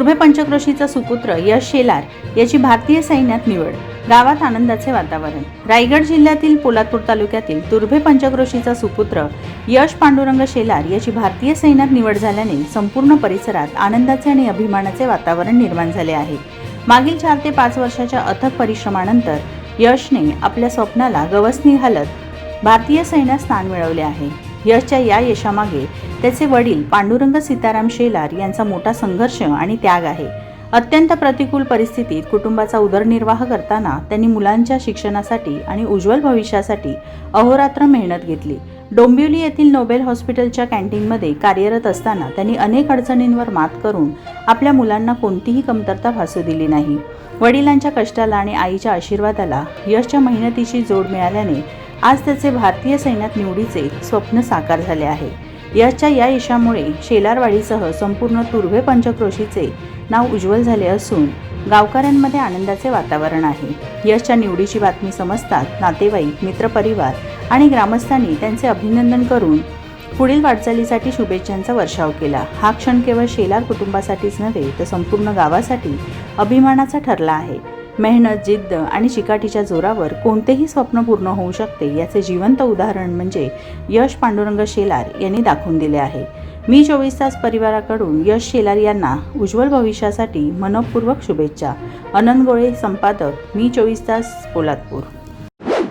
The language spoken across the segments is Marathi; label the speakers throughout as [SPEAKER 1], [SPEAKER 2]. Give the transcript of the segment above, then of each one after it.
[SPEAKER 1] तुर्भे पंचक्रोशीचा सुपुत्र यश शेलार याची भारतीय सैन्यात निवड, गावात आनंदाचे वातावरण। रायगड जिल्ह्यातील पोलादपूर तालुक्यातील तुर्भे पंचक्रोशीचा सुपुत्र यश पांडुरंग शेलार याची भारतीय सैन्यात निवड झाल्याने संपूर्ण परिसरात आनंदाचे आणि अभिमानाचे वातावरण निर्माण झाले आहे। मागील 4 ते 5 वर्षाच्या अथक परिश्रमानंतर यशने आपल्या स्वप्नाला गवसणी घालत भारतीय सैन्यात स्थान मिळवले आहे। यशच्या या यशामागे त्याचे वडील पांडुरंग सीताराम शेलार यांचा मोठा संघर्ष आणि त्याग आहे। अत्यंत प्रतिकूल परिस्थितीत कुटुंबाचा उदरनिर्वाह करताना त्यांनी मुलांच्या शिक्षणासाठी आणि उज्ज्वल भविष्यासाठी अहोरात्र मेहनत घेतली। डोंबिवली येथील नोबेल हॉस्पिटलच्या कॅन्टीनमध्ये कार्यरत असताना त्यांनी अनेक अडचणींवर मात करून आपल्या मुलांना कोणतीही कमतरता भासू दिली नाही। वडिलांच्या कष्टाला आणि आईच्या आशीर्वादाला यशच्या मेहनतीची जोड मिळाल्याने आज त्याचे भारतीय सैन्यात निवडीचे स्वप्न साकार झाले आहे। यशच्या या यशामुळे शेलारवाडीसह संपूर्ण तुर्भे पंचक्रोशीचे नाव उज्ज्वल झाले असून गावकऱ्यांमध्ये आनंदाचे वातावरण आहे। यशच्या निवडीची बातमी समजताच नातेवाईक, मित्रपरिवार आणि ग्रामस्थांनी त्यांचे अभिनंदन करून पुढील वाटचालीसाठी शुभेच्छांचा वर्षाव केला। हा क्षण केवळ शेलार कुटुंबासाठीच नव्हे तर संपूर्ण गावासाठी अभिमानाचा ठरला आहे। मेहनत, जिद्द आणि चिकाटीच्या जोरावर कोणतेही स्वप्न पूर्ण होऊ शकते याचे जिवंत उदाहरण म्हणजे यश पांडुरंग शेलार यांनी दाखवून दिले आहे। मी 24 तास परिवाराकडून यश शेलार यांना उज्ज्वल भविष्यासाठी मनपूर्वक शुभेच्छा। आनंद गोळे, संपादक, मी 24 तास, पोलादपूर।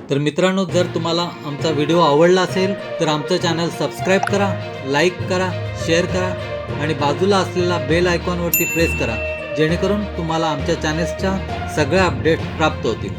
[SPEAKER 2] तर मित्रांनो, जर तुम्हाला आमचा व्हिडिओ आवडला असेल तर आमचं चॅनल सबस्क्राईब करा, लाईक करा, शेअर करा आणि बाजूला असलेला बेल आयकॉनवरती प्रेस करा, जेणेकरून तुम्हाला आमच्या चॅनल्सच्या सगळ्या अपडेट प्राप्त होतील।